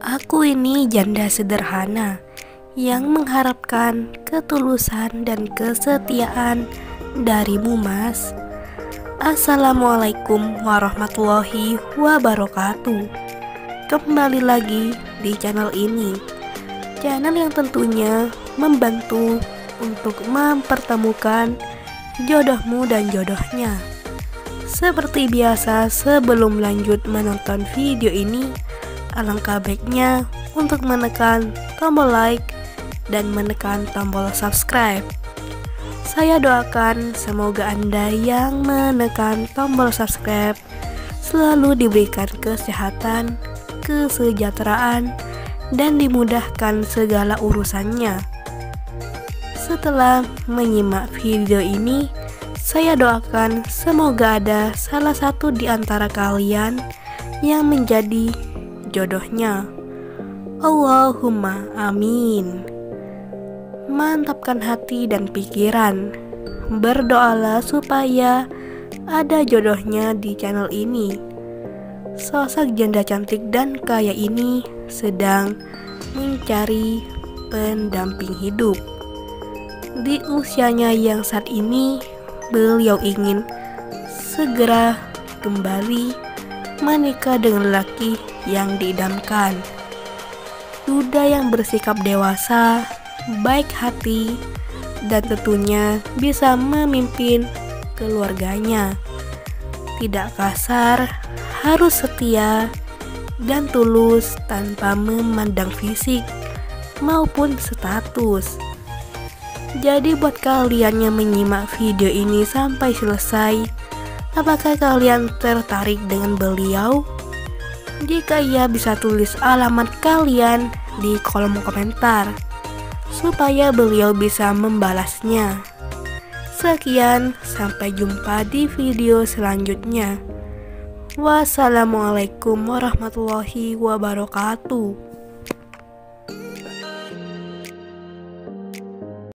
Aku ini janda sederhana yang mengharapkan ketulusan dan kesetiaan darimu, Mas. Assalamualaikum warahmatullahi wabarakatuh. Kembali lagi di channel ini, channel yang tentunya membantu untuk mempertemukan jodohmu dan jodohnya. Seperti biasa, sebelum lanjut menonton video ini, alangkah baiknya untuk menekan tombol like dan menekan tombol subscribe. Saya doakan semoga Anda yang menekan tombol subscribe selalu diberikan kesehatan, kesejahteraan, dan dimudahkan segala urusannya. Setelah menyimak video ini, saya doakan semoga ada salah satu di antara kalian yang menjadi jodohnya. Allahumma amin. Mantapkan hati dan pikiran. Berdoalah supaya ada jodohnya di channel ini. Sosok janda cantik dan kaya ini sedang mencari pendamping hidup. Di usianya yang saat ini, beliau ingin segera kembali menikah dengan lelaki yang diidamkan. Duda yang bersikap dewasa, baik hati, dan tentunya bisa memimpin keluarganya. Tidak kasar, harus setia dan tulus tanpa memandang fisik maupun status. Jadi buat kalian yang menyimak video ini sampai selesai, apakah kalian tertarik dengan beliau? Jika iya, bisa tulis alamat kalian di kolom komentar supaya beliau bisa membalasnya. Sekian, sampai jumpa di video selanjutnya. Wassalamualaikum warahmatullahi wabarakatuh.